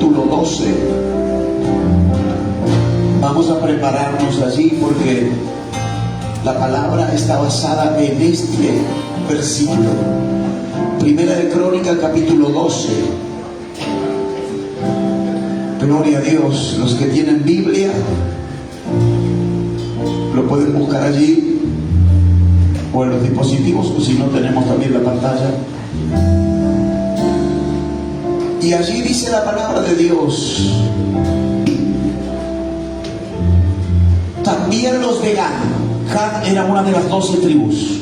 capítulo 12. Vamos a prepararnos allí porque la palabra está basada en este versículo. Primera de Crónicas, capítulo 12. Gloria a Dios. Los que tienen Biblia lo pueden buscar allí o en los dispositivos, o si no, tenemos también la pantalla. Y allí dice la palabra de Dios: también los de Gad. Gad era una de las 12 tribus.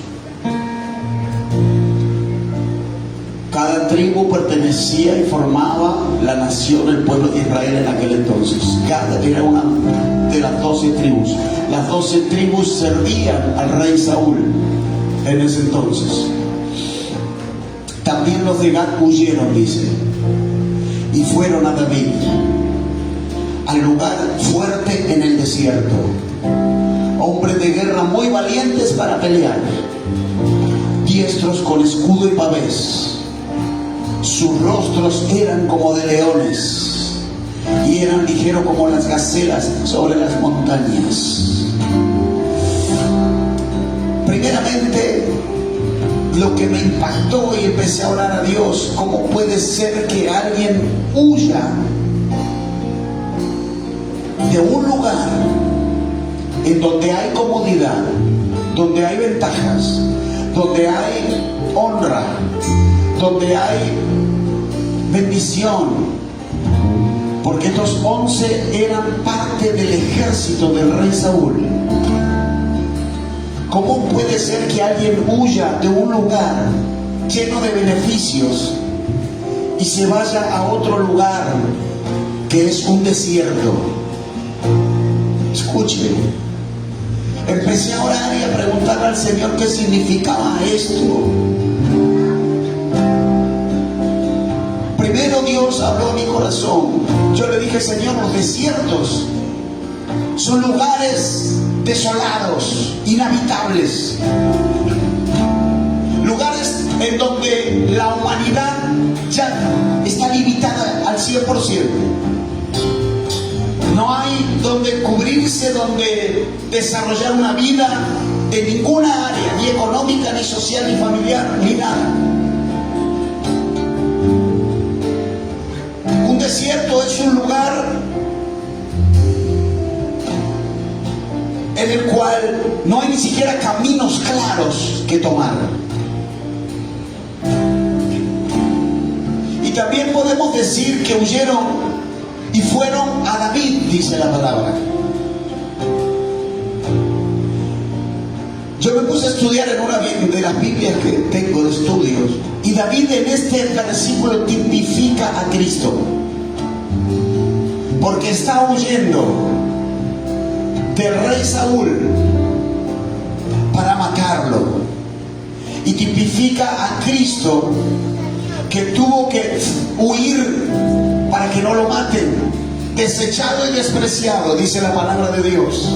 Cada tribu pertenecía y formaba la nación, el pueblo de Israel en aquel entonces. Gad era una de las 12 tribus. Las 12 tribus servían al rey Saúl en ese entonces. También los de Gad huyeron, dice, y fueron a David, al lugar fuerte en el desierto. Hombres de guerra muy valientes para pelear, diestros con escudo y pavés. Sus rostros eran como de leones y eran ligeros como las gacelas sobre las montañas. Primeramente, lo que me impactó y empecé a orar a Dios: ¿cómo puede ser que alguien huya de un lugar en donde hay comodidad, donde hay ventajas, donde hay honra, donde hay bendición? Porque estos 11 eran parte del ejército del rey Saúl. ¿Cómo puede ser que alguien huya de un lugar lleno de beneficios y se vaya a otro lugar que es un desierto? Escuche. Empecé a orar y a preguntarle al Señor qué significaba esto. Primero Dios habló a mi corazón. Yo le dije: Señor, los desiertos son lugares desolados, inhabitables, lugares en donde la humanidad ya está limitada al 100%. No hay donde cubrirse, donde desarrollar una vida en ninguna área, ni económica, ni social, ni familiar, ni nada. Un desierto es un lugar en el cual no hay ni siquiera caminos claros que tomar. Y también podemos decir que huyeron y fueron a David, dice la palabra. Yo me puse a estudiar en una de las Biblias que tengo de estudios, y David en este versículo tipifica a Cristo, porque está huyendo del rey Saúl para matarlo, y tipifica a Cristo, que tuvo que huir para que no lo maten, desechado y despreciado, dice la palabra de Dios.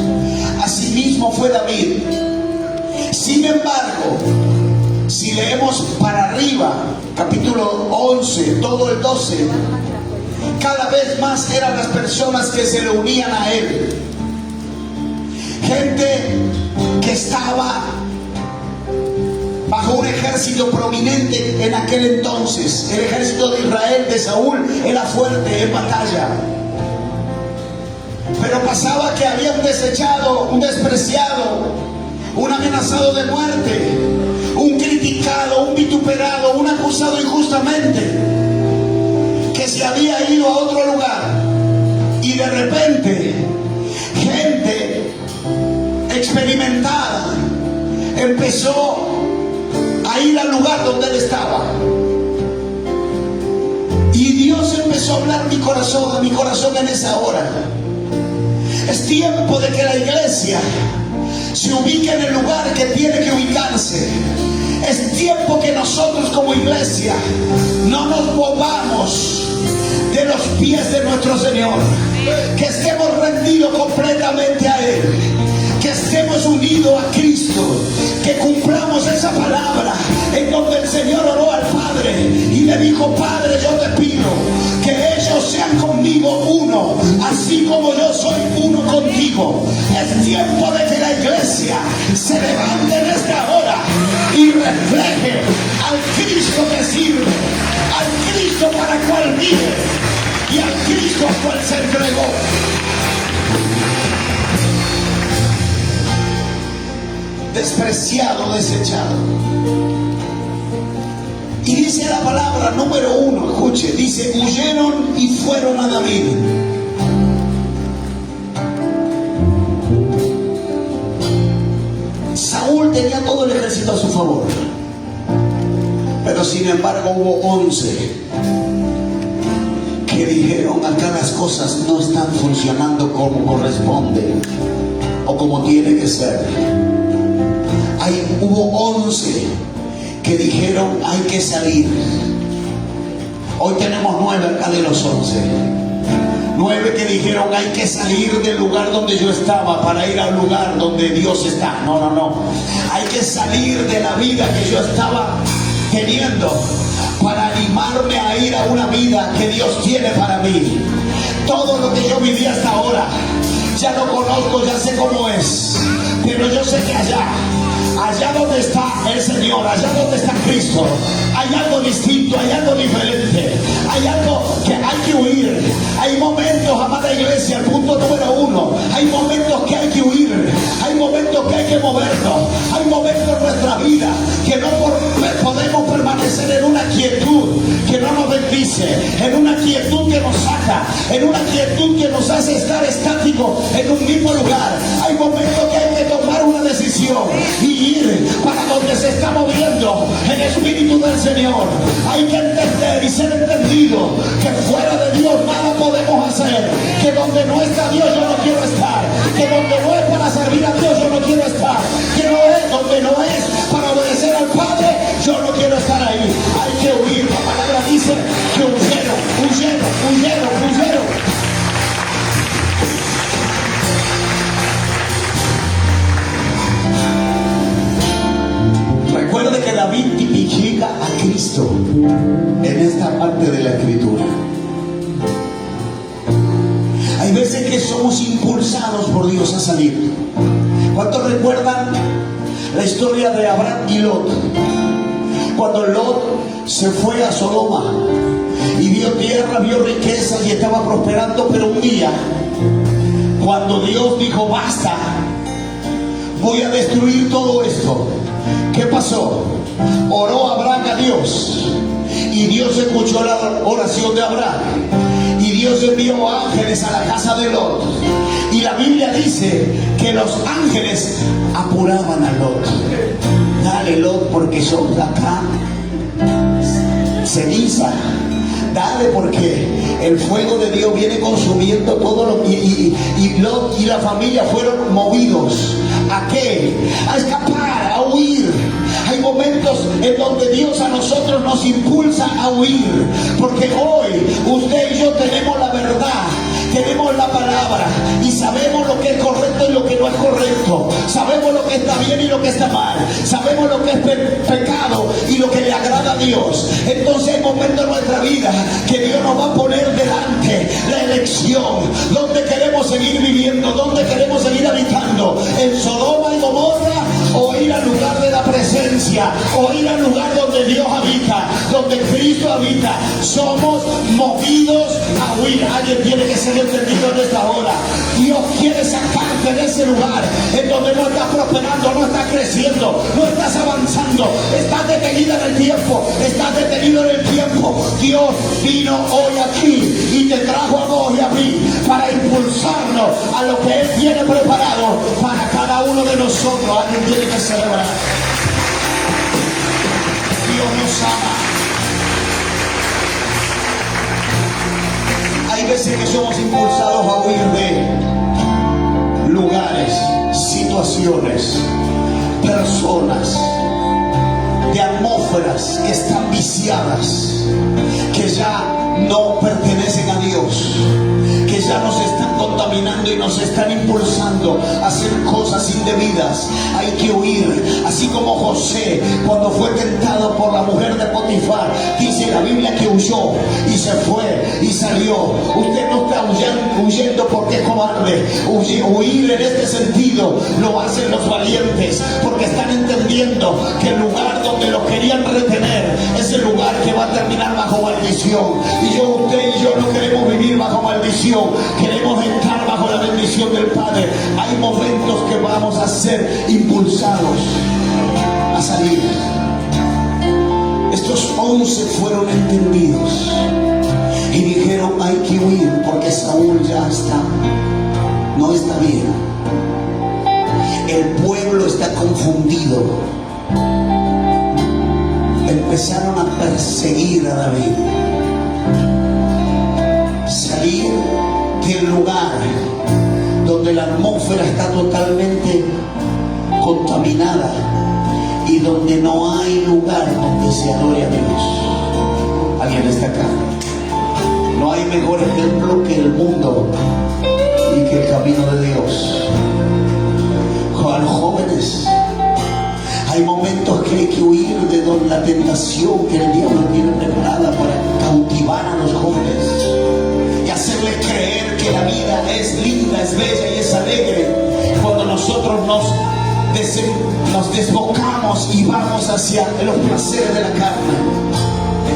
Asimismo fue David. Sin embargo, si leemos para arriba, capítulo 11, todo el 12, cada vez más eran las personas que se le unían a él. Gente que estaba bajo un ejército prominente en aquel entonces. El ejército de Israel, de Saúl, era fuerte en batalla. Pero pasaba que había un desechado, un despreciado, un amenazado de muerte, un criticado, un vituperado, un acusado injustamente, que se había ido a otro lugar. Y de repente, gente experimentada empezó a ir al lugar donde él estaba. Y Dios empezó a hablar a mi corazón en esa hora. Es tiempo de que la iglesia se ubique en el lugar que tiene que ubicarse. Es tiempo que nosotros como iglesia no nos movamos de los pies de nuestro Señor, que estemos rendidos completamente a Él, que estemos unidos a Cristo, que cumplamos esa palabra en donde el Señor oró al Padre y le dijo: Padre, yo te pido que ellos sean conmigo conmigo uno, así como yo soy uno contigo. Es tiempo de que la iglesia se levante en esta hora y refleje al Cristo que sirve, al Cristo para el cual vive y al Cristo al cual se entregó. Despreciado, desechado. Y dice la palabra número 1, escuche, dice, huyeron y fueron a David. Saúl tenía todo el ejército a su favor, pero sin embargo hubo 11 que dijeron, acá las cosas no están funcionando como corresponde o como tiene que ser. Hubo 11 que dijeron, hay que salir. Hoy tenemos 9 acá de los 11. 9 que dijeron, hay que salir del lugar donde yo estaba para ir al lugar donde Dios está. No. Hay que salir de la vida que yo estaba teniendo para animarme a ir a una vida que Dios tiene para mí. Todo lo que yo viví hasta ahora, ya lo conozco, ya sé cómo es. Pero yo sé que allá donde está el Señor, allá donde está Cristo, hay algo distinto, hay algo diferente, hay algo que hay que huir. Hay momentos, amada iglesia, el punto número 1, hay momentos que hay que huir, hay momentos que hay que movernos, hay momentos en nuestra vida que no podemos permanecer en una quietud que no nos bendice, en una quietud que nos saca, en una quietud que nos hace estar estáticos en un mismo lugar. Hay momentos que hay que tomar una decisión y ir para donde se está moviendo el Espíritu del Señor. Hay que entender y ser entendido que fuera de Dios nada podemos hacer, que donde no está Dios yo no quiero estar, que donde no es para servir a Dios yo no quiero estar, que no es donde no es para obedecer al Padre yo no quiero estar ahí. Hay que huir. La palabra dice que huyeron. Recuerde que David tipifica a Cristo en esta parte de la Escritura. Hay veces que somos impulsados por Dios a salir. ¿Cuántos recuerdan la historia de Abraham y Lot? Cuando Lot se fue a Sodoma y vio tierra, vio riqueza y estaba prosperando, pero un día, cuando Dios dijo basta, voy a destruir todo esto, ¿qué pasó? Oró Abraham a Dios y Dios escuchó la oración de Abraham y Dios envió ángeles a la casa de Lot. Y la Biblia dice que los ángeles apuraban a Lot. Dale, Lot, porque son de acá ceniza. Dale, porque el fuego de Dios viene consumiendo todo lo y Lot y la familia fueron movidos. ¿A qué? A escapar, a huir. Hay momentos en donde Dios a nosotros nos impulsa a huir, porque hoy usted y yo tenemos la verdad, tenemos la palabra y sabemos lo que es correcto y lo que no es correcto, sabemos lo que está bien y lo que está mal, sabemos lo que es pecado y lo que le agrada a Dios. Entonces hay momentos en nuestra vida que Dios nos va a poner delante la elección, donde queremos seguir viviendo, donde queremos seguir habitando, en Sodoma y Gomorra, o ir al lugar de la presencia, o ir al lugar donde Dios habita, donde Cristo habita. Somos movidos a huir. Alguien tiene que ser entendido en esta hora. Dios quiere sacarte de ese lugar en donde no estás prosperando, no estás creciendo, no estás avanzando, estás detenido en el tiempo, estás detenido en el tiempo. Dios vino hoy aquí y te trajo a vos y a mí para impulsarnos a lo que Él tiene preparado para cada uno de nosotros. Alguien tiene que celebrar. Dios nos ama. Hay veces que somos impulsados a huir de lugares, situaciones, personas, de atmósferas que están viciadas, que ya no pertenecen a Dios, que ya nos están contaminando empujando y nos están impulsando a hacer cosas indebidas. Hay que huir. Así como José, cuando fue tentado por la mujer de Potifar, dice la Biblia que huyó y se fue y salió. Usted no está huyendo porque es cobarde. Huir en este sentido lo hacen los valientes, porque están entendiendo que el lugar donde los querían retener es el lugar que va a terminar bajo maldición. Y usted y yo no queremos vivir bajo maldición, queremos entrar bajo la bendición del Padre. Hay momentos que vamos a ser impulsados a salir. Estos 11 fueron entendidos y dijeron: hay que huir porque Saúl ya no está bien. El pueblo está confundido. Empezaron a perseguir a David. Salir del lugar donde la atmósfera está totalmente contaminada y donde no hay lugar donde se adore a Dios. ¿Alguien está acá? No hay mejor ejemplo que el mundo y que el camino de Dios. A los jóvenes, hay momentos que hay que huir de la tentación que el diablo tiene preparada para cautivar a los jóvenes y hacerles creer que la vida es linda, es bella y es alegre, cuando nosotros nos desbocamos y vamos hacia los placeres de la carne.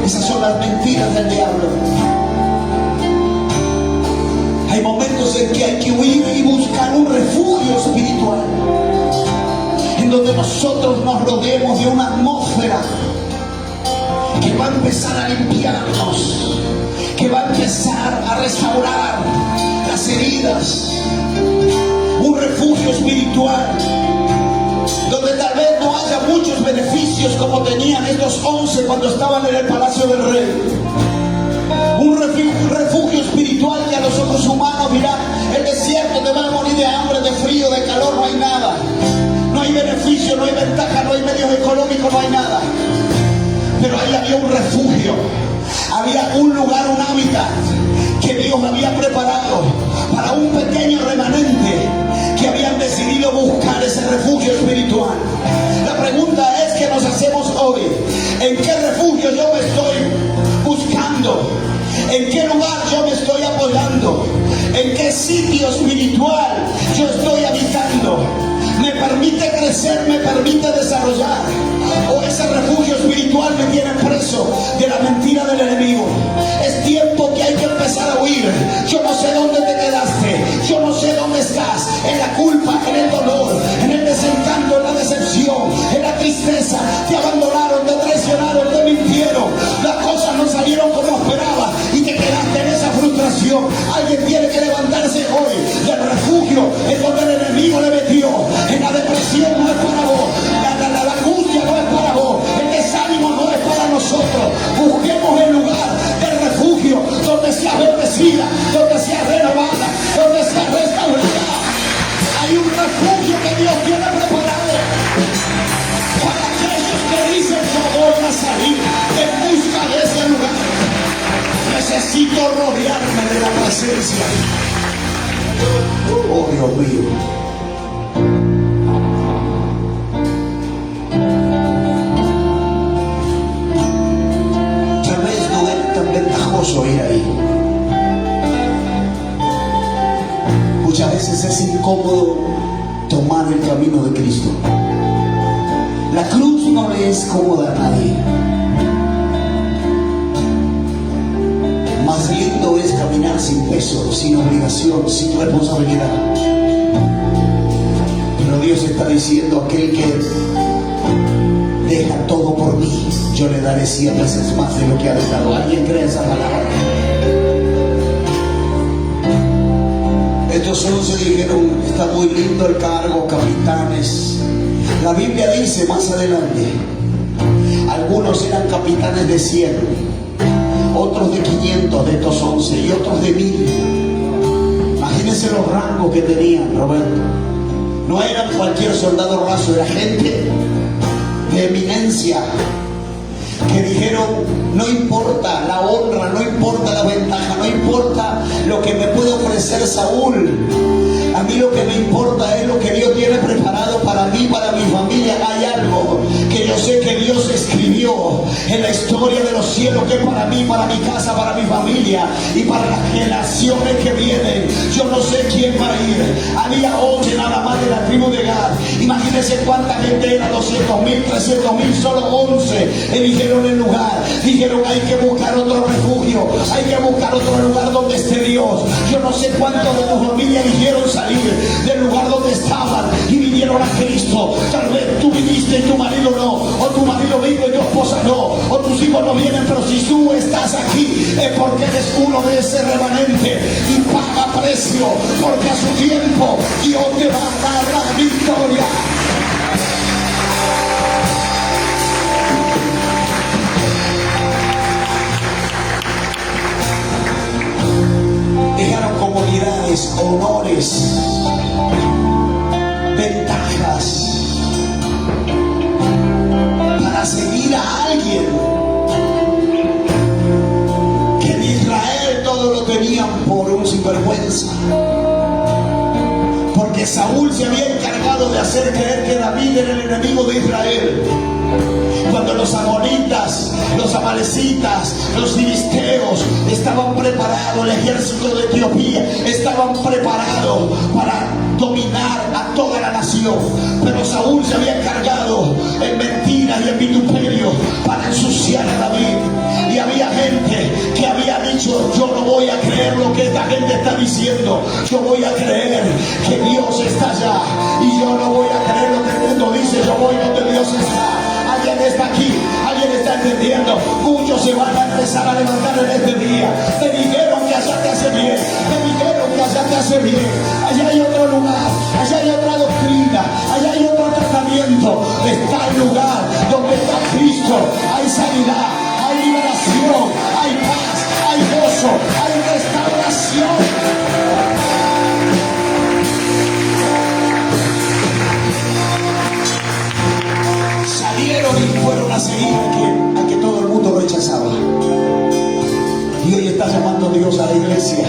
Esas son las mentiras del diablo. Hay momentos en que hay que huir y buscar un refugio espiritual, en donde nosotros nos rodeemos de una atmósfera que va a empezar a limpiarnos, que va a empezar a restaurar las heridas. Un refugio espiritual donde tal vez no haya muchos beneficios como tenían estos 11 cuando estaban en el palacio del rey. Un refugio espiritual que a los ojos humanos dirán: el desierto te va a morir de hambre, de frío, de calor, no hay nada. No hay beneficio, no hay ventaja, no hay medios económicos, no hay nada. Pero ahí había un refugio, había un lugar, un hábitat que Dios había preparado para un pequeño remanente que habían decidido buscar ese refugio espiritual. La pregunta es que nos hacemos hoy: ¿en qué refugio yo me estoy buscando? ¿En qué lugar yo me estoy apoyando? ¿En qué sitio espiritual yo estoy habitando? ¿Me permite crecer? ¿Me permite desarrollar? ¿O ese refugio espiritual me tiene preso de la mentira del enemigo? Es tiempo que hay que empezar a huir. Yo no sé dónde te quedaste, yo no sé dónde estás, en la culpa, en el dolor, en el desencanto, en la decepción, en la tristeza. Te abandonaron, te traicionaron, te mintieron, las cosas no salieron como esperabas y te quedaste en esa frustración. Alguien tiene que levantarse hoy del refugio en donde el enemigo le metió. En la depresión no es para vos, la angustia no es para vos, el desánimo no es para nosotros. Busquemos el lugar del refugio donde sea bendecida, donde sea renovada, donde sea restaurada. Hay un refugio que Dios tiene preparado para aquellos que dicen: yo voy a salir en busca de ese lugar. Necesito rodearme de la presencia. Oh, Dios mío. Ir ahí. Muchas veces es incómodo tomar el camino de Cristo. La cruz no le es cómoda a nadie. Más lindo es caminar sin peso, sin obligación, sin responsabilidad. Pero Dios está diciendo: aquel que deja todo por mí, yo le daré 100 veces más de lo que ha dejado. ¿Alguien cree esa palabra? Estos 11 dijeron: está muy lindo el cargo, capitanes. La Biblia dice más adelante: algunos eran capitanes de 100, otros de 500 de estos 11 y otros de 1000. Imagínense los rangos que tenían, Roberto. No eran cualquier soldado raso, era gente de eminencia, que dijeron: No importa la honra, no importa la ventaja, no importa lo que me puede ofrecer Saúl. A mí lo que me importa es lo que Dios tiene preparado para mí, para mi familia. Hay algo que yo sé que Dios escribió en la historia de los cielos, que es para mí, para mi casa, para mi familia y para las generaciones que vienen. Yo no sé quién va a ir. Había 11 nada más de la tribu de Gad. Imagínense cuánta gente era, 200,000, 300,000, solo 11 eligieron el lugar. Dijeron, hay que buscar otro refugio, hay que buscar otro lugar donde esté Dios. Yo no sé cuántos de tu familia eligieron salir del lugar donde estaban y vinieron a Cristo. Tal vez tú viniste y tu marido no, o tu marido vino y tu esposa no, o tus hijos no vienen, pero si tú estás aquí es porque eres uno de ese remanente y paga precio, porque a su tiempo Dios te va a dar la victoria. Dejaron comodidades, honores, ventajas para seguir a alguien que en Israel todo lo tenían por un sinvergüenza, porque Saúl se había encargado de hacer creer que David era el enemigo de Israel. Cuando los amonitas, los amalecitas, los filisteos estaban preparados, el ejército de Etiopía estaban preparados para dominar a toda la nación, pero Saúl se había encargado en mentiras y en vituperio para ensuciar a David. Y había gente que había dicho, yo no voy a creer lo que esta gente está diciendo, yo voy a creer que Dios está allá, y yo no voy a creer lo que el mundo dice, yo voy donde Dios está. Alguien está aquí, alguien está entendiendo. Muchos se van a empezar a levantar en este día. Te dijeron que allá te hace bien, te dijeron que allá te hace bien. Allá hay otro lugar, allá hay otra doctrina, allá hay otro tratamiento. Está el lugar donde está Cristo. Hay sanidad, hay liberación, hay paz, hay gozo, hay restauración. Salieron y fueron a seguir a que todo el mundo rechazaba. Y hoy está llamando Dios a la iglesia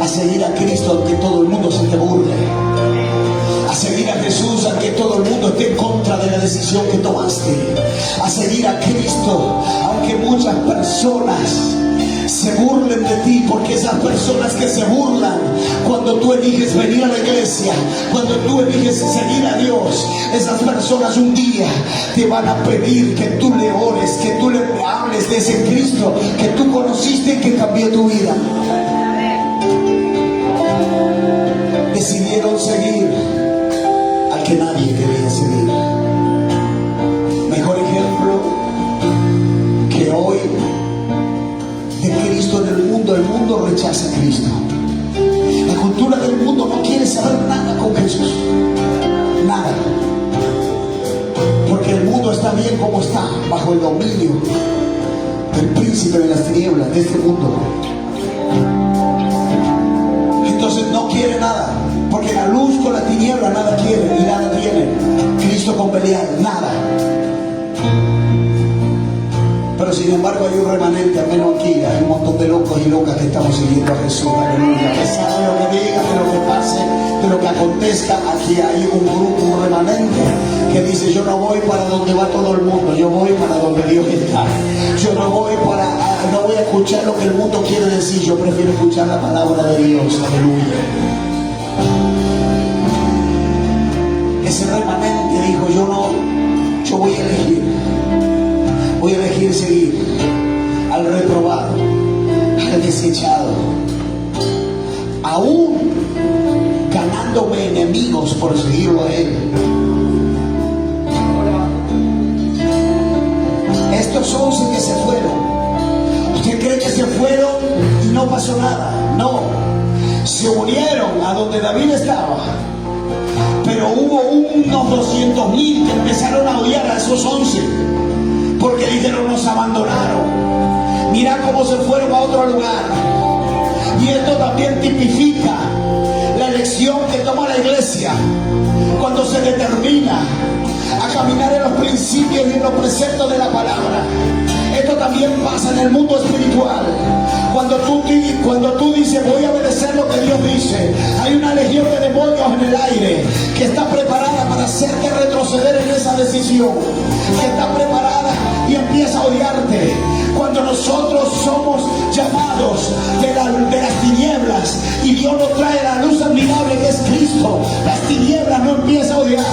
a seguir a Cristo aunque todo el mundo se te burle, a seguir a Jesús aunque todo el mundo esté en contra de la decisión que tomaste, a seguir a Cristo aunque muchas personas se burlen de ti, porque esas personas que se burlan cuando tú eliges venir a la iglesia, cuando tú eliges seguir a Dios, esas personas un día te van a pedir que tú le ores, que tú le hables de ese Cristo que tú conociste y que cambió tu vida. Decidieron seguir al que nadie quería seguir. Mejor ejemplo que hoy de Cristo en el mundo rechaza a Cristo. La cultura del mundo no quiere saber nada con Jesús, nada, porque el mundo está bien como está, bajo el dominio del príncipe de las tinieblas de este mundo. Entonces no quiere nada, porque la luz con la tiniebla nada quiere y nada tiene. Cristo con Belial, nada. Pero sin embargo hay un remanente, al menos aquí, hay un montón de locos y locas que estamos siguiendo a Jesús, aleluya. A pesar de lo que diga, de lo que pase, de lo que acontezca, aquí hay un grupo, un remanente que dice, yo no voy para donde va todo el mundo, yo voy para donde Dios está. Yo no voy a escuchar lo que el mundo quiere decir, yo prefiero escuchar la palabra de Dios, aleluya. Ese remanente dijo, yo voy a elegir seguir al reprobado, al desechado, aún ganándome enemigos por seguirlo a él. Estos 11 que se fueron, ¿usted cree que se fueron y no pasó nada? No, se unieron a donde David estaba, pero hubo unos 200,000 que empezaron a odiar a esos 11, porque dijeron, nos abandonaron, mira cómo se fueron a otro lugar. Y esto también tipifica la elección que toma la iglesia cuando se determina a caminar en los principios y en los preceptos de la palabra. Esto también pasa en el mundo espiritual. Cuando tú dices voy a obedecer lo que Dios dice, hay una legión de demonios en el aire que está preparada para hacerte retroceder en esa decisión, que está preparada y empieza a odiarte. Cuando nosotros somos llamados de las tinieblas y Dios nos trae la luz admirable que es Cristo, las tinieblas no empiezan a odiar.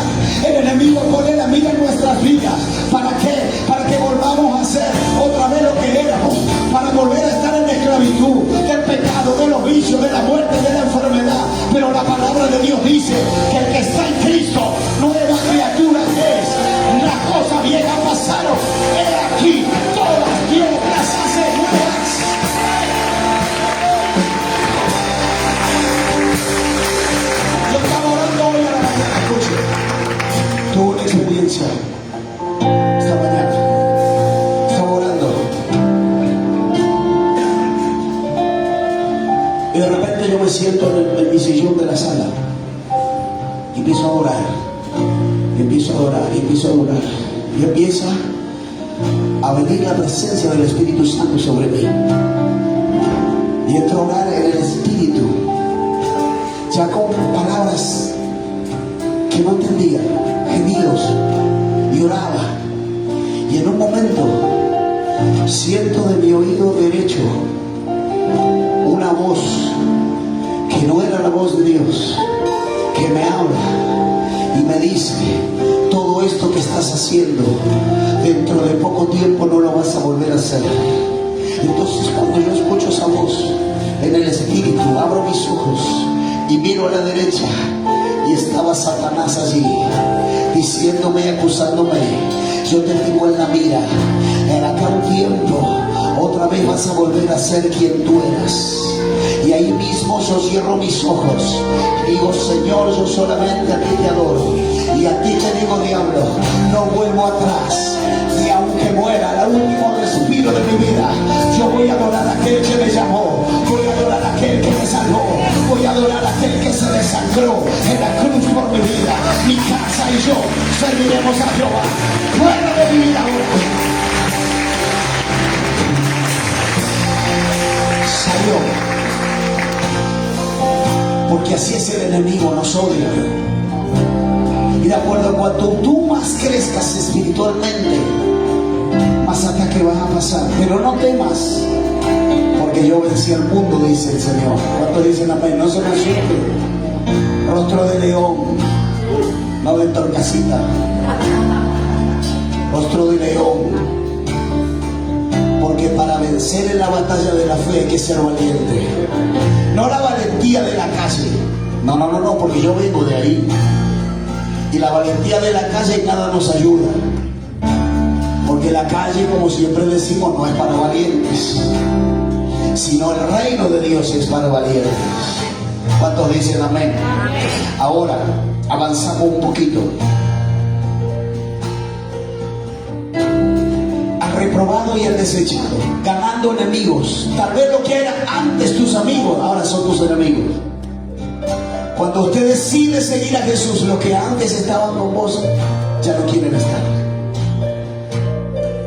El enemigo pone la mira en nuestras vidas. ¿Para qué? Para que volvamos a hacer otra vez lo que éramos, para volver a estar en la esclavitud del pecado, de los vicios, de la muerte, de la enfermedad. Pero la palabra de Dios dice que el que está en Cristo, nueva criatura es. Las cosas viejas pasaron, he aquí, todas Dios las hace nuevas. Yo estaba orando hoy a la mañana, escuche. Tuve una experiencia esta mañana. Estaba orando y de repente yo me siento en mi sillón de la sala y empiezo a orar. Y empiezo a orar, y empiezo a orar. Y empieza a venir la presencia del Espíritu Santo sobre mí. Y entro a orar en el Espíritu, ya con palabras que no entendía, gemidos, y oraba. Y en un momento siento de mi oído derecho una voz que no era la voz de Dios, que me habla y me dice: todo esto que estás haciendo, dentro de poco tiempo no lo vas a volver a hacer. Entonces, cuando yo escucho esa voz en el Espíritu, abro mis ojos y miro a la derecha, y estaba Satanás allí, diciéndome, acusándome: yo te tengo en la mira, en aquel tiempo otra vez vas a volver a ser quien tú eras. Y ahí mismo yo cierro mis ojos, digo: Señor, yo solamente a ti te adoro, y a ti te digo, diablo, no vuelvo atrás, ni aunque muera el último respiro de mi vida, yo voy a adorar a aquel que me llamó, voy a adorar a aquel que me salvó, voy a adorar a aquel que se desangró en la cruz por mi vida. Mi casa y yo serviremos a Jehová. Fuera de mi vida ahora. Salió. Porque así es el enemigo, nos odia. Y de acuerdo a cuanto tú más crezcas espiritualmente, más ataque vas a pasar. Pero no temas, porque yo vencí al mundo, dice el Señor. ¿Cuántos dicen amén? No se me asuste. Rostro de león, no de torcasita. Rostro de león. Porque para vencer en la batalla de la fe hay que ser valiente. No la valentía de la calle. No, porque yo vengo de ahí. Y la valentía de la calle nada nos ayuda. Porque la calle, como siempre decimos, no es para valientes, sino el reino de Dios es para valientes. ¿Cuántos dicen amén? Ahora, avanzamos un poquito. Reprobado y el desechado, ganando enemigos. Tal vez lo que eran antes tus amigos, ahora son tus enemigos. Cuando usted decide seguir a Jesús, los que antes estaban con vos ya no quieren estar.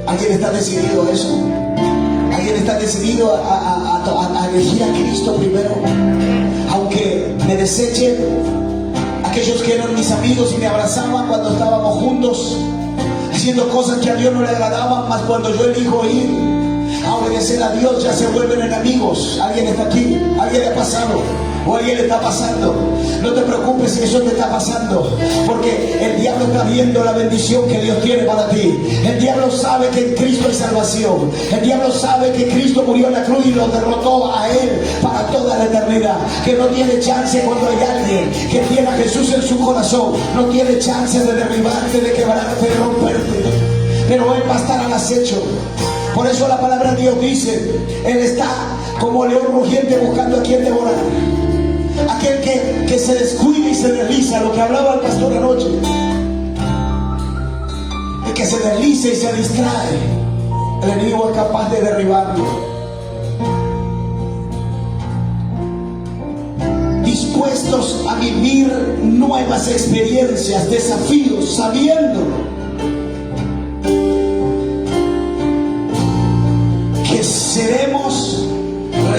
¿Alguien está decidido a eso? ¿Alguien está decidido a elegir a Cristo primero? Aunque me desechen aquellos que eran mis amigos y me abrazaban cuando estábamos juntos, haciendo cosas que a Dios no le agradaban, más cuando yo elijo ir a obedecer a Dios, ya se vuelven enemigos. ¿Alguien está aquí? ¿Alguien le ha pasado? ¿O alguien le está pasando? No te preocupes si eso te está pasando, porque el diablo está viendo la bendición que Dios tiene para ti. El diablo sabe que en Cristo hay salvación. El diablo sabe que Cristo murió en la cruz y lo derrotó a Él para toda la eternidad. Que no tiene chance cuando hay alguien que tiene a Jesús en su corazón. No tiene chance de derribarte, de quebrarte, de romperte. Pero Él va a estar al acecho. Por eso la palabra de Dios dice: Él está como león rugiente buscando a quien devorar. Aquel que se descuida y se desliza, lo que hablaba el pastor anoche, el que se desliza y se distrae, el enemigo es capaz de derribarlo. Dispuestos a vivir nuevas experiencias, desafíos, sabiendo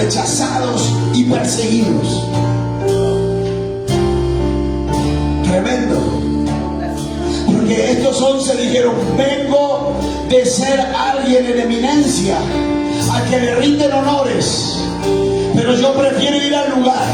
rechazados y perseguidos. Tremendo. Porque estos 11 dijeron: vengo de ser alguien en eminencia, a que le rinden honores, pero yo prefiero ir al lugar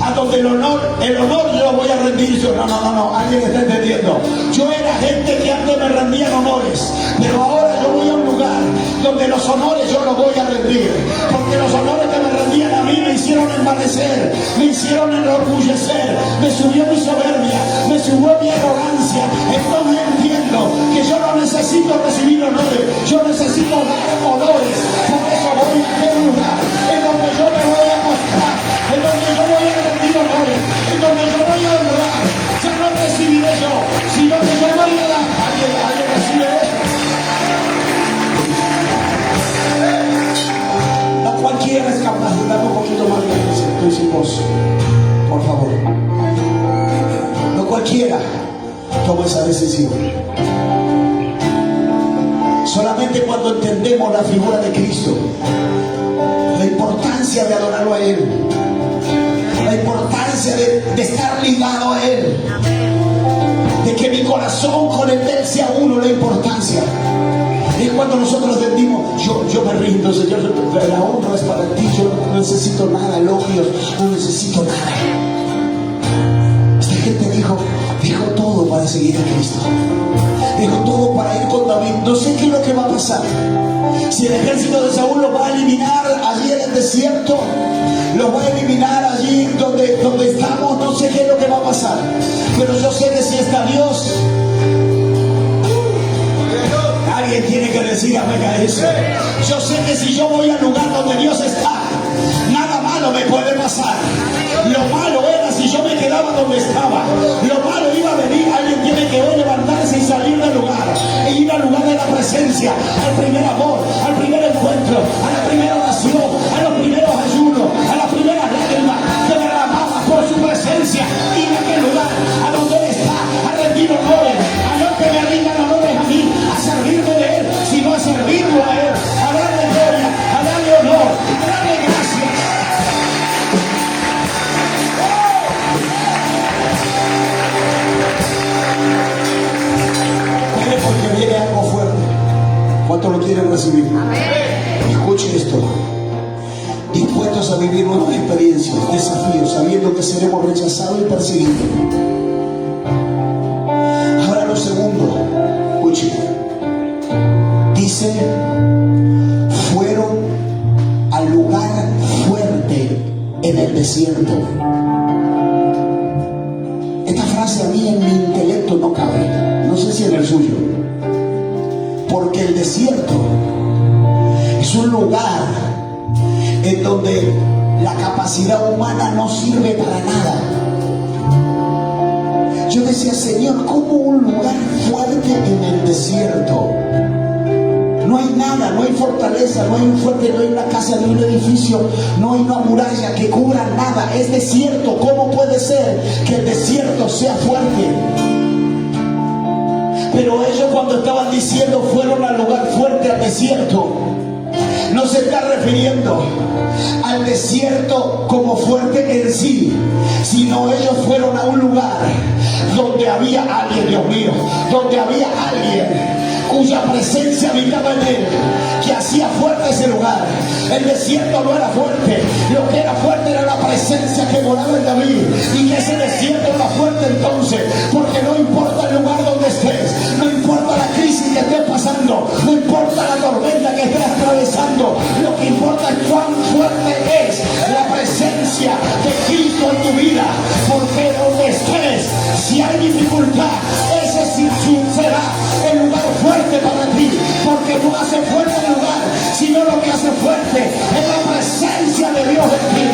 a donde el honor yo lo voy a rendir yo. No, alguien está entendiendo. Yo era gente que antes me rendían honores, pero ahora yo voy a un lugar donde los honores yo los voy a rendir, porque los honores que me rendían a mí me hicieron envanecer, me hicieron enorgullecer, me subió mi soberbia, me subió mi arrogancia. Entonces entiendo que yo no necesito recibir honores, yo necesito dar honores. Por eso voy a aquel lugar en donde yo me voy a mostrar, en donde yo voy a rendir honores, en donde yo voy a honrar. Ya no recibiré yo, sino que yo voy a dar. ¿Alguien recibe eso? No cualquiera es capaz de dar un poquito más de atención. Estoy sin voz, por favor. No cualquiera toma esa decisión. Solamente cuando entendemos la figura de Cristo, la importancia de adorarlo a Él, la importancia de estar ligado a Él, de que mi corazón con el de Él sea uno, la importancia. Es cuando nosotros decimos: yo me rindo, Señor, la honra es para ti, yo no necesito nada, elogios, no necesito nada. Esta gente dijo todo para seguir a Cristo, dijo todo para ir con David. No sé qué es lo que va a pasar. Si el ejército de Saúl los va a eliminar allí en el desierto, los va a eliminar allí donde estamos, no sé qué es lo que va a pasar, pero yo sé que si está Dios, alguien tiene que decir amén a eso. Yo sé que si yo voy al lugar donde Dios está, nada malo me puede pasar. Lo malo era si yo me quedaba donde estaba. Lo malo iba a venir. Alguien tiene que hoy levantarse y salir del lugar e ir al lugar de la presencia, al primer amor, al primer encuentro, a la primera oración, a los primeros ayunos, a las primeras lágrimas que derramamos por su presencia. Ir a aquel lugar a donde Él está, a rendir honores, a no que me rindan honores a mí, a servirme de Él, sino a servirlo a Él, a darle gloria, a darle honor, a darle gracias. Porque viene algo fuerte. ¿Cuántos lo quieren recibir? Escuchen esto. Dispuestos a vivir nuevas experiencias, desafíos, sabiendo que seremos rechazados y perseguidos. Ahora lo segundo, escuchen. Dice: fueron al lugar fuerte en el desierto. Esta frase a mí en mi intelecto no cabe. No sé si en el suyo. Porque el desierto es un lugar en donde la capacidad humana no sirve para nada. Yo decía: Señor, ¿cómo un lugar fuerte en el desierto? No hay nada, no hay fortaleza, no hay un fuerte, no hay una casa, no hay un edificio, no hay una muralla que cubra nada. Es desierto. ¿Cómo puede ser que el desierto sea fuerte? Pero ellos, cuando estaban diciendo fueron al lugar fuerte, al desierto, no se está refiriendo al desierto como fuerte en sí, sino ellos fueron a un lugar donde había alguien, Dios mío, donde había alguien cuya presencia habitaba en él, que hacía fuerte ese lugar. El desierto no era fuerte, lo que era fuerte era la presencia que moraba en David, y que ese desierto era fuerte entonces, porque no importa el lugar donde estés, no importa la crisis que estés pasando, no importa la tormenta que estés atravesando, lo que importa es cuán fuerte es la presencia de Cristo en tu vida, porque donde estés, si hay dificultad, ese sí será el lugar fuerte para ti, porque no hace fuerte el lugar, sino lo que hace fuerte es la presencia de Dios en ti.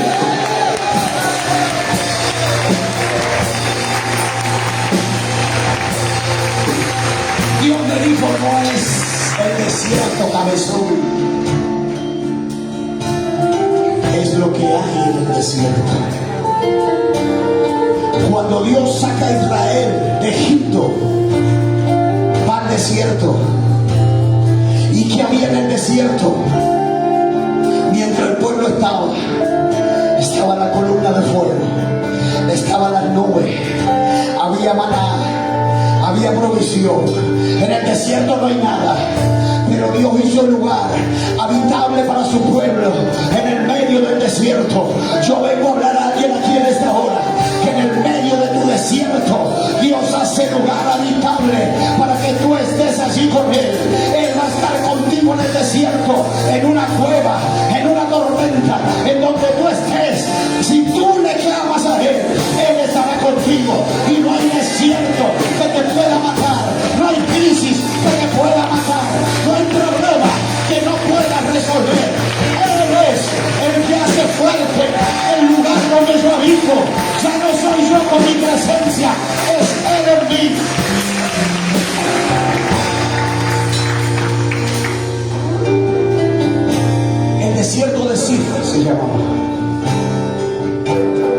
Dios me dijo: no es el desierto, cabezón, es lo que hay en el desierto. Cuando Dios saca a Israel de Egipto, va al desierto. ¿Y qué había en el desierto? Mientras el pueblo estaba la columna de fuego, estaba la nube, había maná, había provisión. En el desierto no hay nada, pero Dios hizo un lugar habitable para su pueblo en el medio del desierto. Yo vengo a hablar a alguien aquí en esta hora, que en el medio de tu desierto Dios hace lugar habitable para que tú estés allí con Él. Él va a estar contigo en el desierto, en una cueva, en una tormenta, en donde tú estés. Si tú le clamas a Él, Él estará contigo. Y no hay desierto que te pueda matar, no hay crisis que te pueda matar, no hay problema que no puedas resolver. Él es el que hace fuerte el lugar donde yo habito. Ya no soy yo con mi presencia, es Él en mí. El desierto de Sif se llamaba,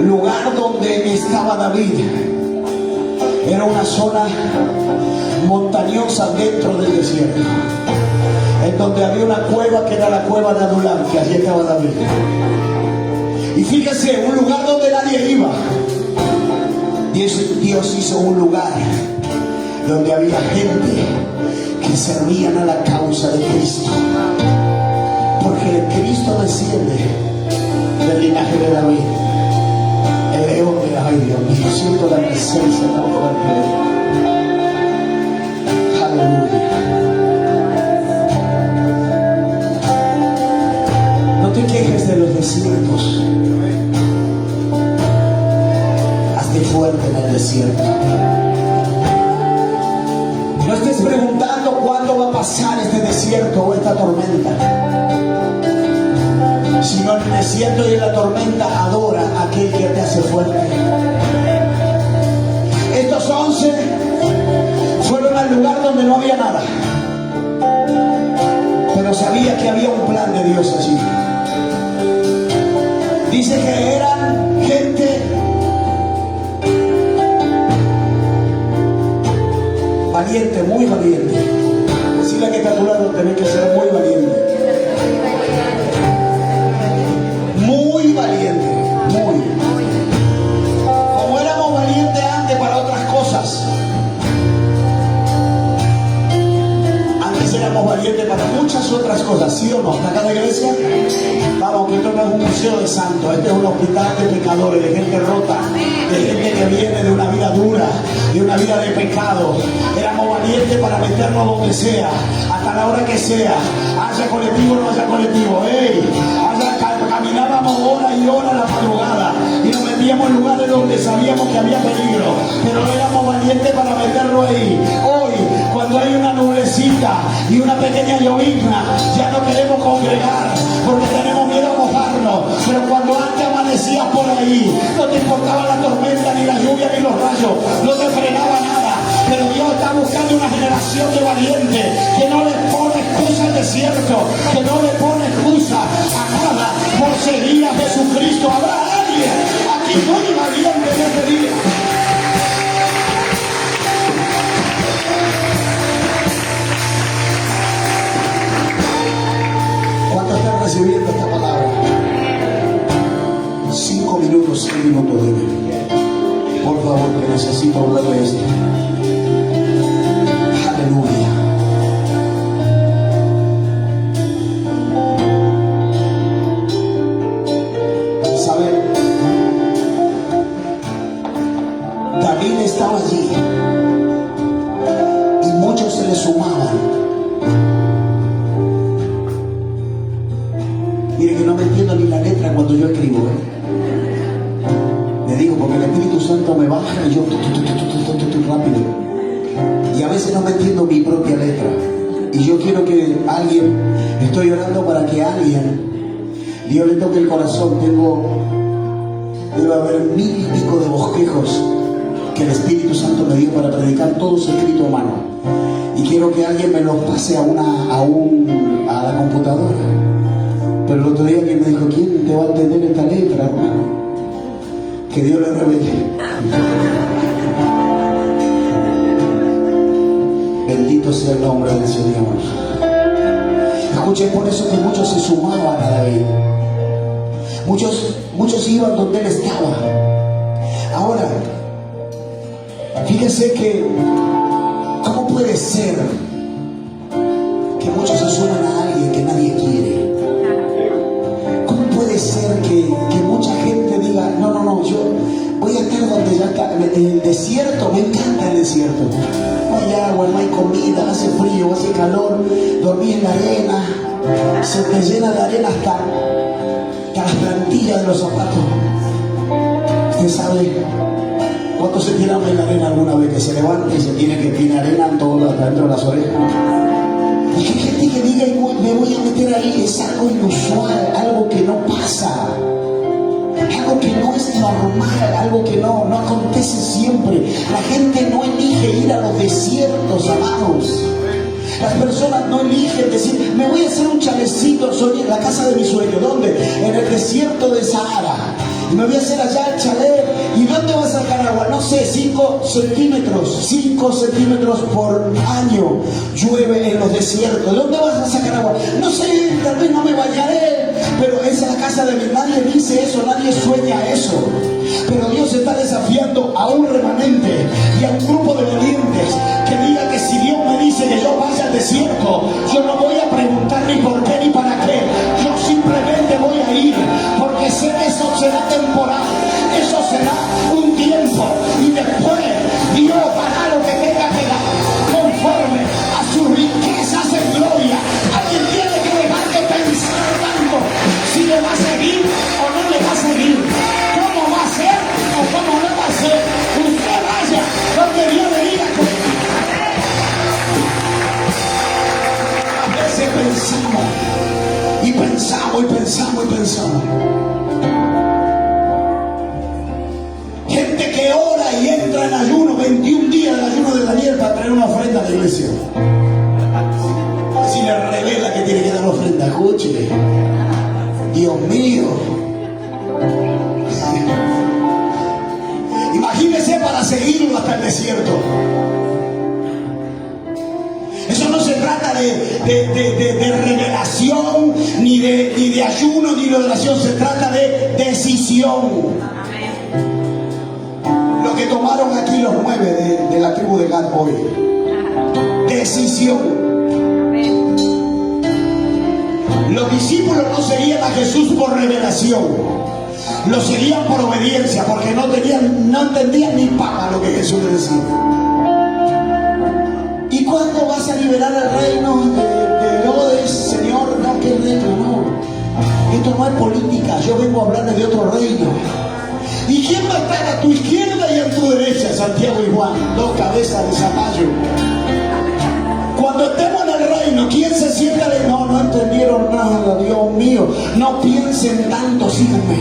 lugar donde estaba David. Era una zona montañosa dentro del desierto, en donde había una cueva que era la cueva de Adulam, que allí estaba David. Y fíjese, un lugar donde nadie iba. Dios hizo un lugar donde había gente que servían a la causa de Cristo, porque Cristo desciende del linaje de David, el león de la Dios mío. Siento la presencia tan fuerte. Aleluya. No te quejes de los desiertos. Hazte fuerte en el desierto. No estés preguntando cuándo va a pasar este desierto o esta tormenta, sino en el desierto y en la tormenta adora a aquel que te hace fuerte. Estos 11 fueron al lugar donde no había nada, pero sabía que había un plan de Dios allí. Dice que eran gente valiente, muy valiente. Decirle que está a tu lado, tenés que ser muy valiente. Muy valiente, muy. Como éramos valientes antes para otras cosas, antes éramos valientes para muchas otras cosas, ¿sí o no? ¿Está acá la iglesia? Vamos, que esto no es un museo de santos, este es un hospital de pecadores, de gente rota, de gente que viene de una vida dura, de una vida de pecado. Éramos valientes para meternos donde sea, hasta la hora que sea, haya colectivo o no haya colectivo. Caminábamos horas y horas a la madrugada y nos metíamos en lugares donde sabíamos que había peligro, pero éramos valientes para meterlo ahí. Hoy, cuando hay una nublecita y una pequeña llovizna, ya no queremos congregar porque tenemos miedo a mojarnos. Pero cuando antes amanecías por ahí, no te importaba la tormenta, ni la lluvia, ni los rayos, no te frenaba nada. Pero Dios está buscando una generación de valientes que no le pone excusa al desierto, que no le pone excusa a nada por seguir a Jesucristo. Habrá alguien aquí muy valiente en este día. ¿Cuántos están recibiendo esta palabra? 5 minutos, 6 minutos de vida. Por favor, que necesito hablarle esto. Aleluya. ¿Saben? David estaba allí y muchos se le sumaban. Mire que no me entiendo ni la letra cuando yo escribo, Le digo, porque el Espíritu Santo me baja y yo rápido. Y a veces no me entiendo mi propia letra. Y yo quiero que alguien, estoy orando para que alguien, Dios le toque el corazón. Debe haber 1000 y pico de bosquejos que el Espíritu Santo me dio para predicar, todos escritos a mano. Y quiero que alguien me los pase a la computadora. Pero el otro día alguien me dijo, ¿quién te va a entender esta letra, hermano? Que Dios le revele. Bendito sea el nombre del Señor. Escuchen, por eso que muchos se sumaban a David. Muchos iban donde él estaba. Ahora, fíjense que, ¿cómo puede ser que muchos se suman a alguien que nadie quiere? ¿Cómo puede ser que mucha gente diga, no, yo voy a estar donde ya está, en el desierto? Me encanta el desierto. No hay agua, no hay comida, hace frío, hace calor, dormí en la arena, se te llena de arena hasta las plantillas de los zapatos. Usted sabe cuánto se tira en la arena alguna vez, que se levanta y se tiene que tirar arena todo dentro de las orejas. Y que hay gente que diga, me voy a meter ahí, es algo inusual, algo que no pasa, algo que no es normal, algo que no acontece siempre. La gente no elige ir a los desiertos, amados. Las personas no eligen decir, me voy a hacer un chalecito, soy en la casa de mi sueño. ¿Dónde? En el desierto de Sahara. Y me voy a hacer allá el chalet. ¿Y dónde va a sacar agua? No sé, 5 centímetros por año llueve en los desiertos. ¿De dónde vas a sacar agua? No sé, tal vez no me bañaré, pero esa es la casa de mi. Nadie dice eso, nadie sueña eso. Pero Dios está desafiando a un remanente y a un grupo de valientes que diga que si Dios me dice que yo vaya al desierto, yo no voy a preguntar ni por qué ni para qué. Yo simplemente voy a ir, porque sé que eso será temporal, eso será un tiempo, y después Dios hará lo que tenga que dar conforme a sus riquezas en gloria. Alguien tiene que dejar de pensar tanto si le va a seguir o no le va a seguir, cómo va a ser o cómo no va a ser. Usted vaya donde Dios le diga. A veces pensamos. Gente que ora y entra en ayuno, 21 días del ayuno de Daniel, para traer una ofrenda a la iglesia. Si le revela que tiene que dar ofrenda, escuche. Dios mío. Imagínese para seguirlo hasta el desierto. Eso no se trata de revelación, ni de ayuno, ni de oración. Se trata de decisión. Lo que tomaron aquí los 9 de la tribu de Gad hoy. Decisión. Los discípulos no seguían a Jesús por revelación. Lo seguían por obediencia, porque no entendían ni papa lo que Jesús les decía. ¿Y cuándo vas a liberar el reino de Herodes, Señor? No, ¿qué reino? No. Esto no es política, yo vengo a hablarles de otro reino. ¿Y quién va a estar a tu izquierda y a tu derecha? Santiago y Juan, 2 cabezas de zapallo. Cuando estemos en el reino, ¿quién se sienta de no entendieron nada, Dios mío? No piensen tanto, síganme.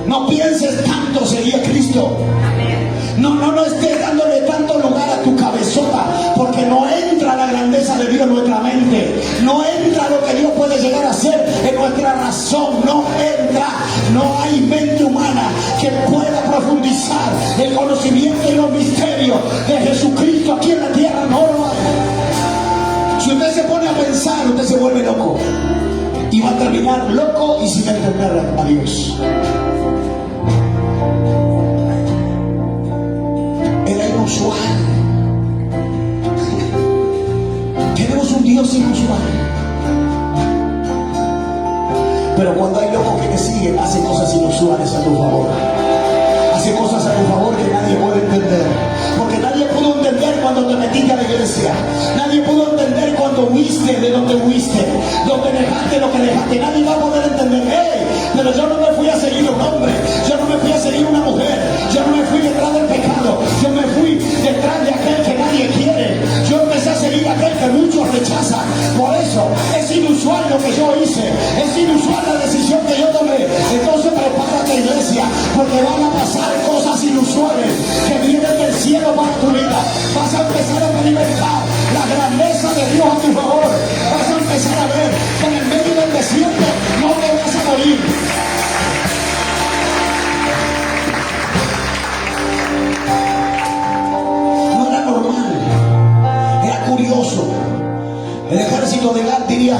No pienses tanto, seguí a Cristo. No estés dándole tanto lugar a tu cabezota, porque no entra la grandeza de Dios en nuestra mente, no entra lo que Dios puede llegar a hacer en nuestra razón, no entra. No hay mente humana que pueda profundizar el conocimiento y los misterios de Jesucristo aquí en la tierra, no lo hay. Si usted se pone a pensar, usted se vuelve loco y va a terminar loco y sin entender a Dios. Era inusual. Tenemos un Dios inusual. Pero cuando hay locos que te siguen, hace cosas inusuales a tu favor. Hace cosas a tu favor que nadie puede entender. Porque nadie pudo entender cuando te metiste a la iglesia. Nadie pudo entender cuando huiste de donde huiste. Donde dejaste lo que dejaste. Nadie va a poder entender. ¡Hey! Pero yo no me fui a seguir un hombre. Yo no me fui a seguir una mujer. Yo no me fui detrás del pecado. Yo me fui detrás de aquel que nadie quiere. Yo empecé a seguir a aquel que muchos rechazan. Por eso es inusual lo que yo hice. Es inusual la decisión que yo tomé. Entonces prepárate, iglesia, porque van a pasar cosas inusuales que vienen del cielo para tu vida. Vas a empezar a experimentar la grandeza de Dios a tu favor. Vas a empezar a ver que en el medio del desierto no te vas a morir. No era normal, era curioso. El ejército de Gad diría: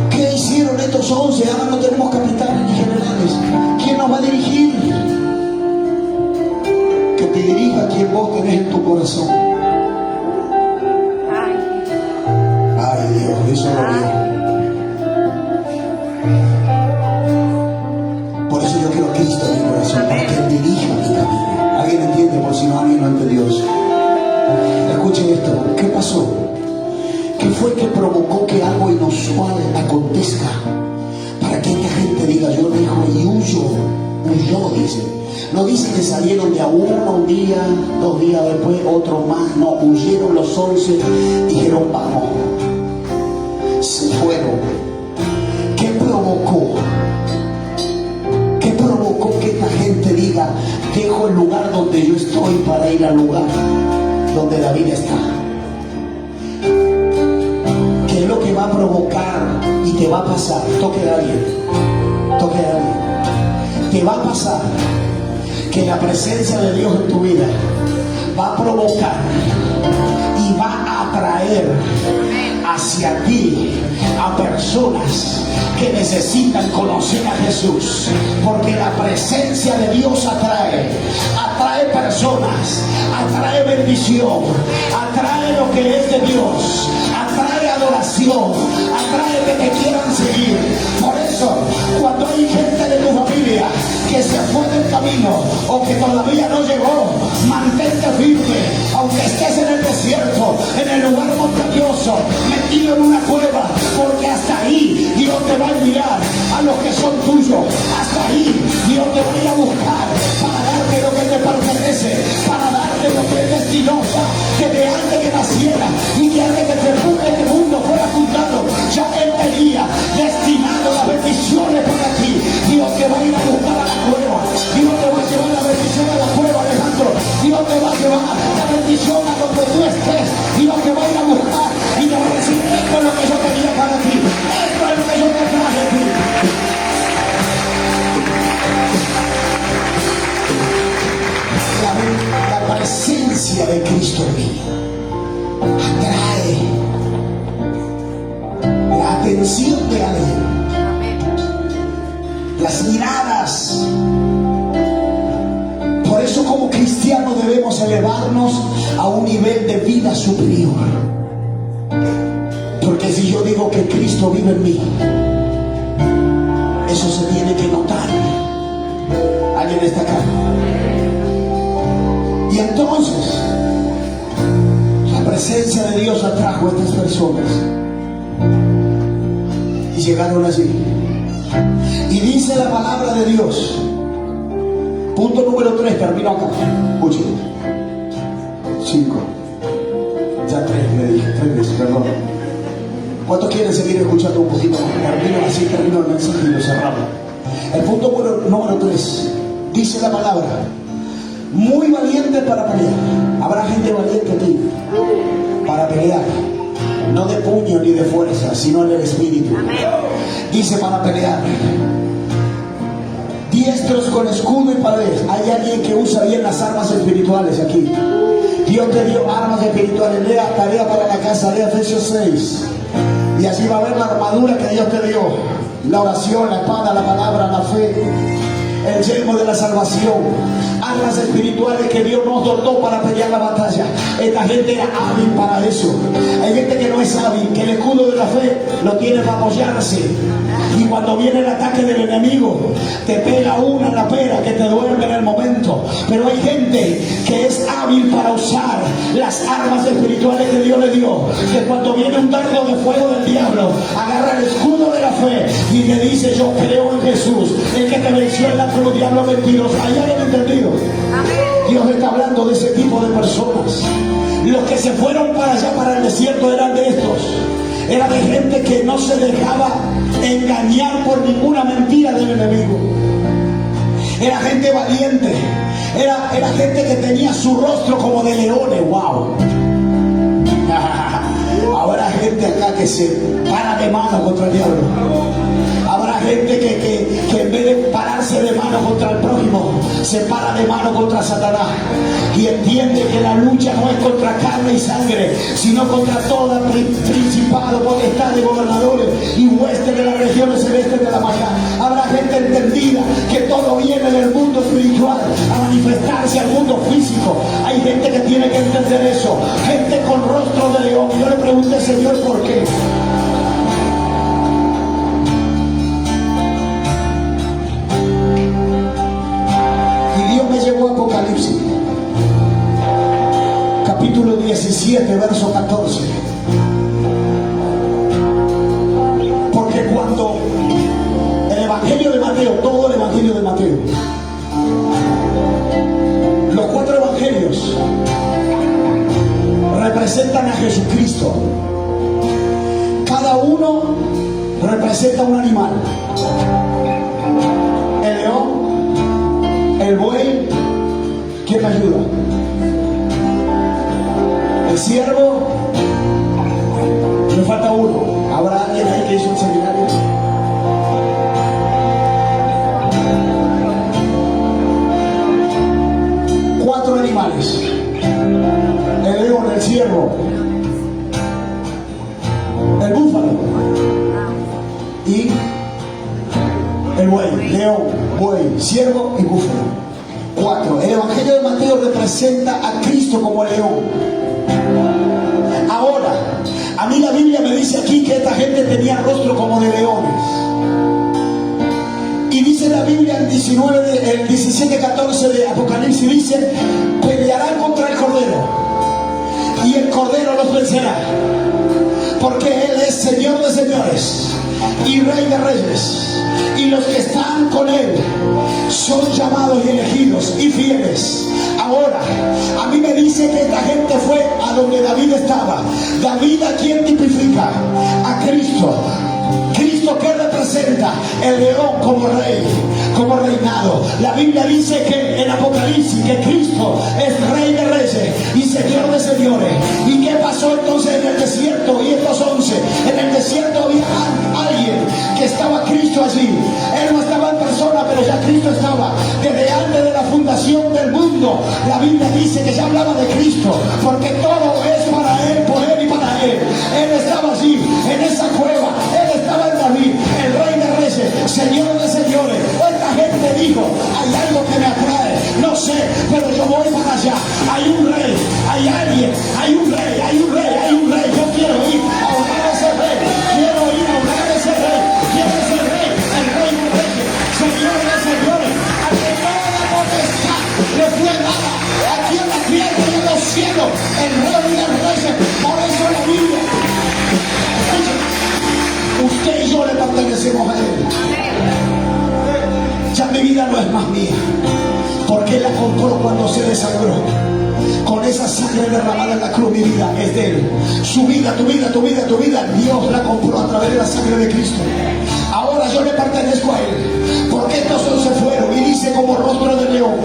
¿qué hicieron estos 11? Ahora no tenemos capitán. te dirija a quien vos tenés en tu corazón. Ay Dios, eso lo veo. Por eso yo quiero a Cristo en mi corazón, para que Él dirija mi camino. ¿Alguien entiende? Por si no, alguien no entendió eso. Escuchen esto. ¿Qué pasó? ¿Qué fue que provocó que algo inusual acontezca? Para que esta gente diga, yo dejo y huyó, dice. No dice que salieron de a uno un día, 2 días después, otro más. No, huyeron los 11, dijeron, vamos. Se fueron. ¿Qué provocó? ¿Qué provocó que esta gente diga, dejo el lugar donde yo estoy para ir al lugar donde David está? ¿Qué es lo que va a provocar y te va a pasar? Toque a alguien. Te va a pasar que la presencia de Dios en tu vida va a provocar y va a atraer hacia ti a personas que necesitan conocer a Jesús, porque la presencia de Dios atrae personas, atrae bendición, atrae lo que es de Dios, atrae adoración, atrae que te quieran seguir. Por eso, cuando hay gente de tu familia que se fue del camino o que todavía no llegó, mantente firme, aunque estés en el desierto, en el lugar montañoso, metido en una cueva, porque hasta ahí Dios te va a enviar a los que son tuyos. Hasta ahí Dios te va a ir a buscar para darte lo que te pertenece, para darte lo que es destinosa, que de antes que naciera y que antes que este mundo fuera fundado, ya Él tenía destinado las bendiciones para ti. Dios te va a ir a buscar a la cueva, Dios te va a llevar la bendición a la cueva, Alejandro. Dios te va a llevar la bendición a donde tú estés. Dios te va a ir a buscar y te va a decir, esto es lo que yo tenía para ti, esto es lo que yo te traje a ti. La presencia de Cristo en mí atrae la atención de alguien, las miradas. Por eso, como cristianos, debemos elevarnos a un nivel de vida superior. Porque si yo digo que Cristo vive en mí, eso se tiene que notar. ¿Alguien está acá? Y entonces, la presencia de Dios atrajo a estas personas y llegaron así. Y dice la palabra de Dios, punto número 3, termino acá. Escuchen. 5. Ya 3 le dije, 3 veces, perdón. ¿Cuántos quieren seguir escuchando un poquito más? Termino el mensaje y lo cerramos. El punto número 3. Dice la palabra, muy valiente para pelear. Habrá gente valiente aquí para pelear, no de puño ni de fuerza, sino en el espíritu. Dice para pelear, diestros con escudo y paredes. Hay alguien que usa bien las armas espirituales aquí. Dios te dio armas espirituales. Lea, tarea para la casa, lea Efesios 6 y allí va a ver la armadura que Dios te dio: la oración, la espada, la palabra, la fe, el yelmo de la salvación. Armas espirituales que Dios nos dotó para pelear la batalla. Esta gente era hábil para eso. Hay gente que no es hábil, que el escudo de la fe lo tiene para apoyarse, y cuando viene el ataque del enemigo te pega una en la pera que te duerme en el momento. Pero hay gente que es hábil para usar las armas espirituales que Dios le dio, que cuando viene un dardo de fuego del diablo, agarra el escudo de la fe y le dice: yo creo en Jesús, el que te venció en la cruz, diablo mentiroso. ¿Hay alguien entendido? Dios está hablando de ese tipo de personas. Los que se fueron para allá, para el desierto, eran de estos. Era de gente que no se dejaba engañar por ninguna mentira del enemigo. Era gente valiente. Era gente que tenía su rostro como de leones. ¡Wow! Habrá gente acá que se para de mano contra el diablo. Habrá gente que en vez de pararse de mano contra el prójimo, se para de mano contra Satanás y entiende que la lucha no es contra carne y sangre, sino contra toda principado, potestad de gobernadores y huestes de las regiones celestes de la maldad. Habrá gente entendida que todo viene del mundo espiritual a manifestarse al mundo físico. Hay gente que tiene que entender eso, gente con rostro de león. Yo le pregunté, Señor, ¿por qué? Y Dios me llevó a Apocalipsis capítulo 17, verso 14. Porque cuando el Evangelio de Mateo, todo el Evangelio de Mateo, los 4 evangelios representan a Jesucristo. Cada uno representa un animal. El león, el buey, ¿quién me ayuda? El siervo, me falta uno. ¿Habrá alguien ahí que hizo un seminario? Cuatro animales: el león, el ciervo, el búfalo y el buey. León, buey, ciervo y búfalo. 4. El Evangelio de Mateo representa a Cristo como el león. Ahora, a mí la Biblia me dice aquí que esta gente tenía rostro como de leones. Y dice la Biblia en 17:14 de Apocalipsis, dice: pelearán contra el Cordero y el Cordero los vencerá, porque Él es Señor de señores y Rey de reyes, y los que están con Él son llamados y elegidos y fieles. Ahora, a mí me dice que esta gente fue a donde David estaba. David, ¿a quién tipifica? A Cristo. ¿Cristo qué representa? El león como rey, como reinado. La Biblia dice que en Apocalipsis que Cristo es Rey de reyes y Señor de señores. ¿Y qué pasó entonces en el desierto? Y estos 11, en el desierto había alguien que estaba Cristo allí. Él no estaba en persona, pero ya Cristo estaba. Desde antes de la fundación del mundo, la Biblia dice que ya hablaba de Cristo, porque todo es para Él, por Él y para Él. Él estaba allí, en esa cueva. Él estaba en David, el Rey de reyes, Señor de señores. Esta gente dijo: hay algo que me atrae, no sé, pero yo voy para allá. Hay un rey, hay alguien, hay un rey, hay un rey, hay un rey. Yo quiero ir a honrar a ese rey, quiero ir a honrar a ese rey. ¿Quién es el rey? El Rey de reyes, Señor de señores, al que toda potestad le fue dada, aquí en la tierra y en los cielos, el Rey de reyes. Por eso la Biblia, usted y yo le pertenecemos a Él. Ya mi vida no es más mía, porque Él la compró cuando se desangró. Con esa sangre derramada en la cruz, mi vida es de Él. Su vida, tu vida, tu vida, tu vida, Dios la compró a través de la sangre de Cristo. Ahora yo le pertenezco a Él, porque estos 11 fueron, y dice como rostro de león,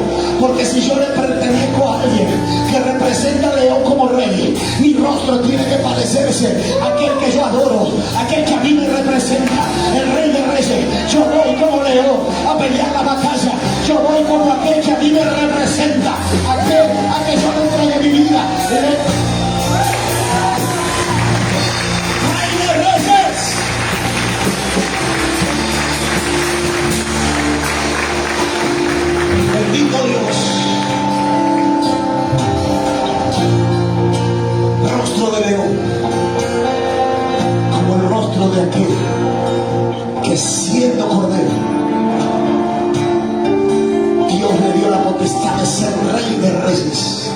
porque si yo le pertenezco a alguien que representa al león como rey, mi rostro tiene que parecerse a aquel que yo adoro, aquel que a mí me representa, el Rey de reyes. Yo voy como león a pelear la batalla, yo voy como aquel que a mí me representa, aquel a que yo le entregue mi vida. Rey de reyes. Bendito Dios. Rostro de león, como el rostro de aquel que siendo cordero, Dios le dio la potestad de ser Rey de reyes.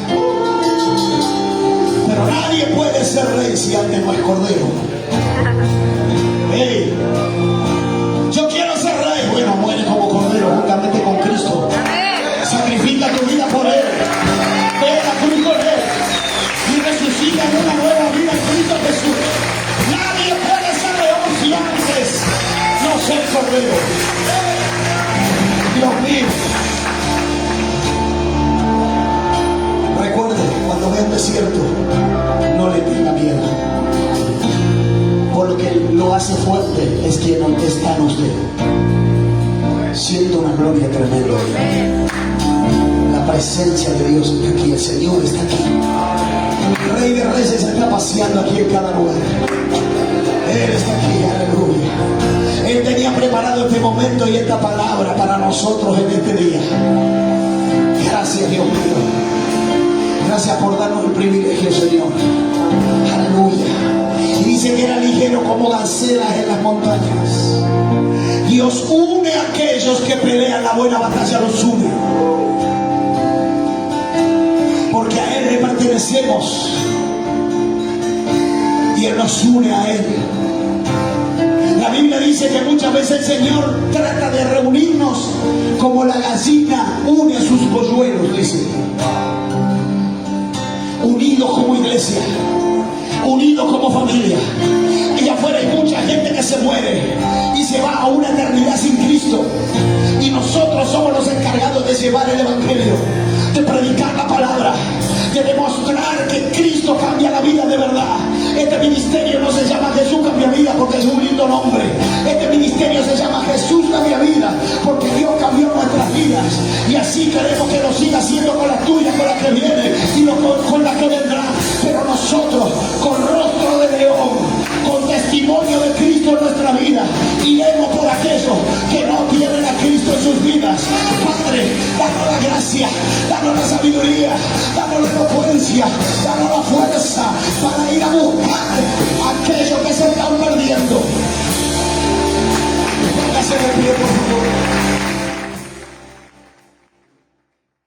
Pero nadie puede ser rey si antes no es cordero. Hey, yo quiero ser rey. Bueno, muere como cordero juntamente con Cristo. Sacrifica tu vida por Él. Ve a la cruz con Él y resucita en una nueva vida en Cristo Jesús. Nadie puede ser león si antes no ser cordero. Dios mío. Recuerde, cuando vea un desierto, no le tenga miedo, porque lo hace fuerte es quien está en usted. Siento una gloria tremenda. La presencia de Dios está aquí, el Señor está aquí. El Rey de Reyes está paseando aquí en cada lugar. Él está aquí, aleluya. Él tenía preparado este momento y esta palabra para nosotros en este día. Gracias, Dios mío. Gracias por darnos el privilegio, Señor. Aleluya. Y dice que era ligero como gancelas en las montañas. Dios une a aquellos que pelean la buena batalla, los une. Porque a Él le pertenecemos. Y Él nos une a Él. La Biblia dice que muchas veces el Señor trata de reunirnos como la gallina une a sus polluelos, dice. Unidos como iglesia, unidos como familia. Allá afuera hay mucha gente que se muere y se va a una eternidad sin Cristo. Y nosotros somos los encargados de llevar el Evangelio, de predicar la palabra, de demostrar que Cristo cambia la vida de verdad. Este ministerio no se llama Jesús Cambia Vida porque es un lindo nombre. Este ministerio se llama Jesús Cambia Vida porque Dios cambió nuestras vidas. Y así queremos que lo siga haciendo con las tuyas, con las que vienen y con las que vendrán. Pero nosotros, con rostro de león, con testimonio de Cristo en nuestra vida, iremos por aquellos que no tienen a Cristo en sus vidas. Padre, danos la gracia, danos la sabiduría, danos la elocuencia, danos la fuerza para ir a buscar a aquellos que se